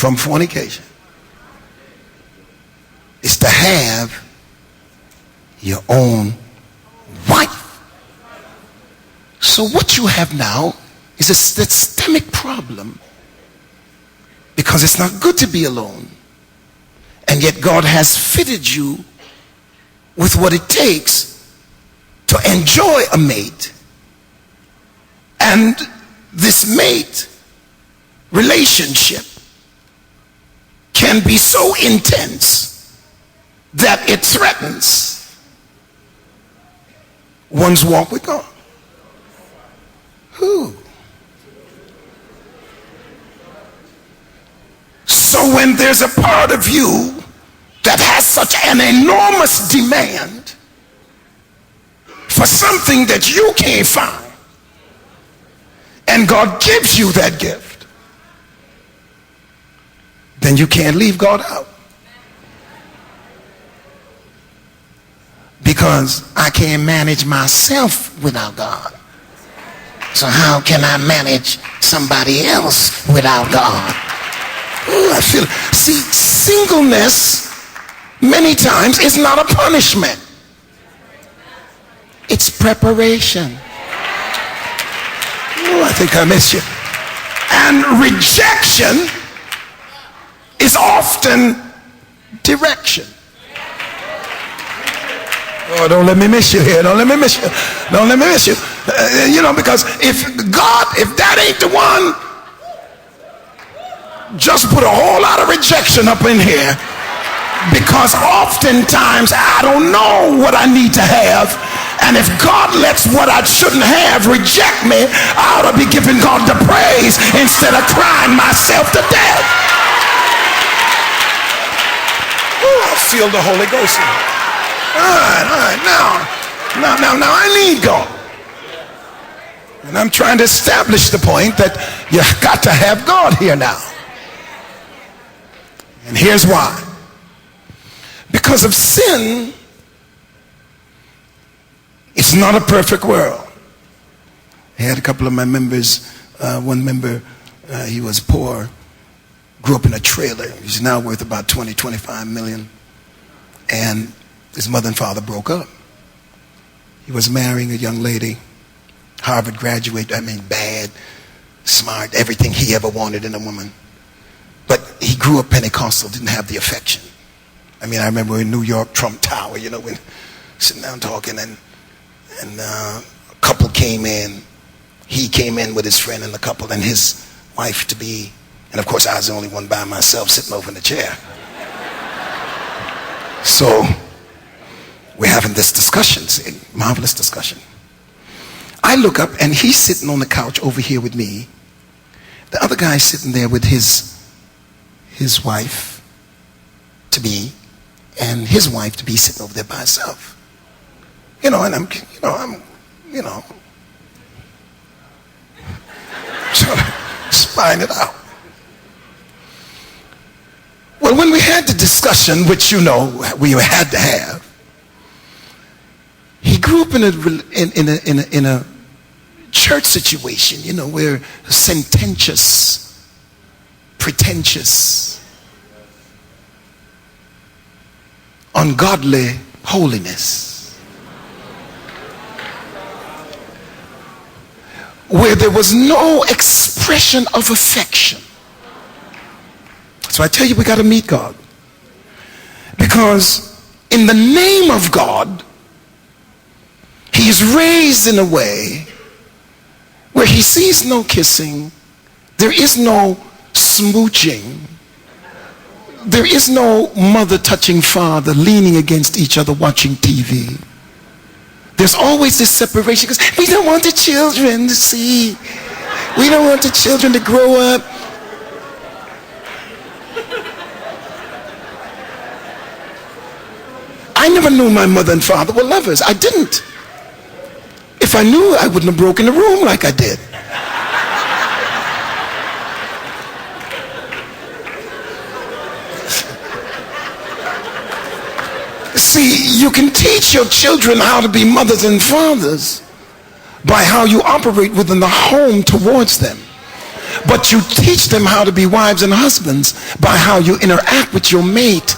from fornication is to have your own wife. So what you have now is a systemic problem, because it's not good to be alone, and yet God has fitted you with what it takes to enjoy a mate. And this mate relationship can be so intense that it threatens one's walk with God. Who? So when there's a part of you that has such an enormous demand for something that you can't find, and God gives you that gift, then you can't leave God out. Because I can't manage myself without God. So how can I manage somebody else without God? Ooh, I feel. See, singleness many times is not a punishment. It's preparation. Ooh, I think I missed you. And rejection is often direction. Oh, don't let me miss you here. Don't let me miss you. Don't let me miss you. Because if that ain't the one, just put a whole lot of rejection up in here. Because oftentimes I don't know what I need to have. And if God lets what I shouldn't have reject me, I ought to be giving God the praise instead of crying myself to death. Ooh, I feel the Holy Ghost. All right, now I need God. And I'm trying to establish the point that you got to have God here now. And here's why. Because of sin, it's not a perfect world. I had a couple of my members, one member, he was poor, grew up in a trailer. He's now worth about 25 million. And his mother and father broke up. He was marrying a young lady, Harvard graduate, bad, smart, everything he ever wanted in a woman. But he grew up Pentecostal, didn't have the affection. I remember in New York, Trump Tower, when sitting down talking, and a couple came in. He came in with his friend and the couple and his wife to be, and of course I was the only one by myself sitting over in the chair. So we're having this discussion, see, marvelous discussion. I look up and he's sitting on the couch over here with me. The other guy's sitting there with his wife to be, and his wife to be sitting over there by herself. And I'm trying to spine it out. Well, when we had the discussion, which we had to have, he grew up in a church situation, where sententious, pretentious, ungodly holiness, where there was no expression of affection. So I tell you, we got to meet God, because in the name of God, he is raised in a way where he sees no kissing, there is no smooching, there is no mother touching father leaning against each other watching TV. There's always this separation because we don't want the children to see. We don't want the children to grow up. I never knew my mother and father were lovers. I didn't. If I knew, I wouldn't have broken the room like I did. See, you can teach your children how to be mothers and fathers by how you operate within the home towards them. But you teach them how to be wives and husbands by how you interact with your mate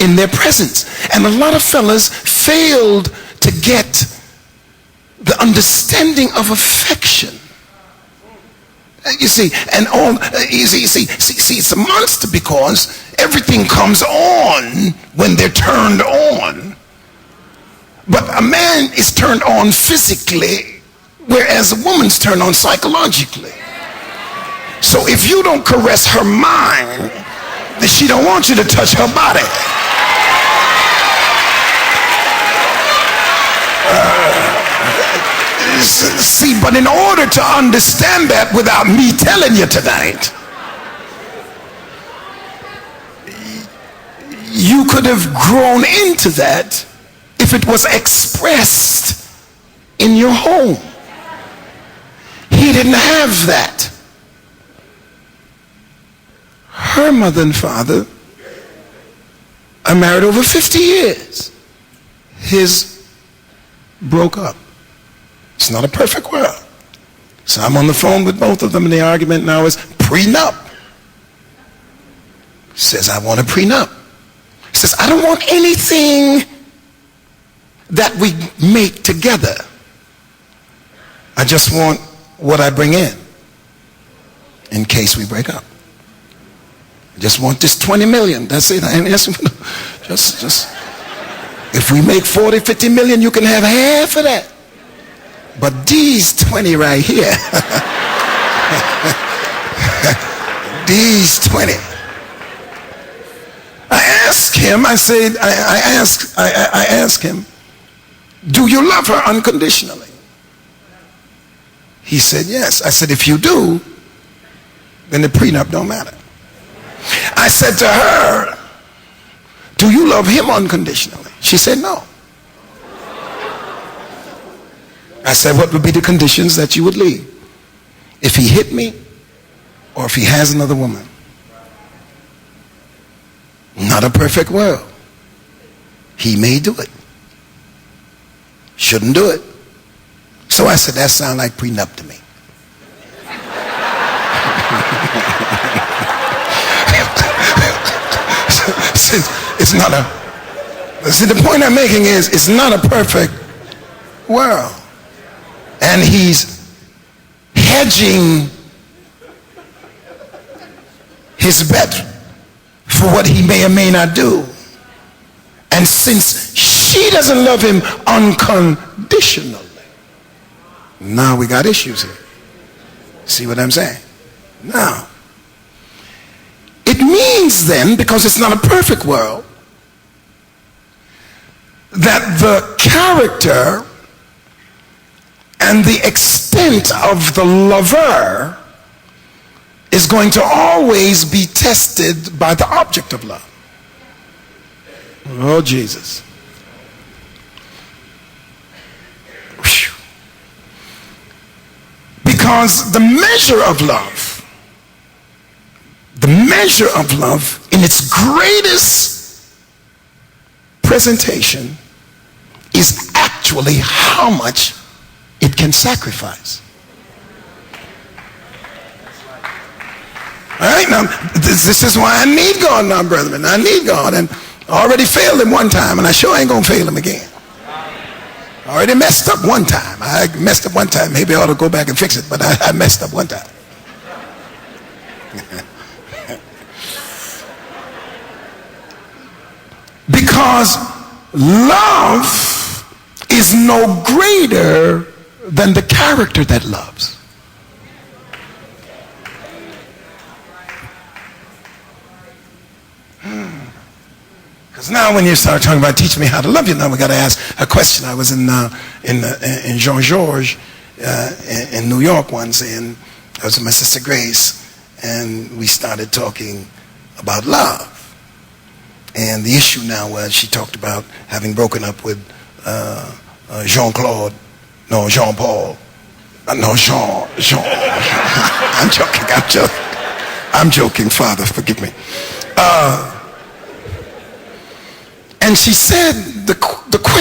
in their presence. And a lot of fellas failed to get the understanding of affection. You see, and all you see, it's a monster because everything comes on when they're turned on. But a man is turned on physically, whereas a woman's turned on psychologically. So if you don't caress her mind, then she don't want you to touch her body. See, but in order to understand that without me telling you tonight, you could have grown into that if it was expressed in your home. He didn't have that. Her mother and father are married over 50 years. His broke up. It's not a perfect world. So I'm on the phone with both of them, and the argument now is prenup. Says, I want a prenup. Says, I don't want anything that we make together. I just want what I bring in case we break up. I just want this 20 million. That's it. I ain't asking for just if we make 40, 50 million, you can have half of that. But these 20 right here, these 20. I asked him, I said, I asked him, do you love her unconditionally? He said, yes. I said, if you do, then the prenup don't matter. I said to her, do you love him unconditionally? She said, no. I said, what would be the conditions that you would leave? If he hit me or if he has another woman? Not a perfect world. He may do it. Shouldn't do it. So I said, that sounds like prenup to me. It's not a, see, the point I'm making is it's not a perfect world. And he's hedging his bet for what he may or may not do. And since she doesn't love him unconditionally, now we got issues here. See what I'm saying? Now, it means then, because it's not a perfect world, that the character and the extent of the lover is going to always be tested by the object of love. Oh, Jesus. Whew. Because the measure of love in its greatest presentation is actually how much it can sacrifice. All right, now, this is why I need God now, brethren. I need God. And I already failed him one time, and I sure ain't going to fail him again. I already messed up one time. I messed up one time. Maybe I ought to go back and fix it, but I messed up one time. Because love is no greater than the character that loves. Because now when you start talking about teaching me how to love you, now we got to ask a question. I was in Jean-Georges in New York once, and I was with my sister Grace, and we started talking about love. And the issue now was she talked about having broken up with Jean-Paul. I'm joking, Father, forgive me. And she said the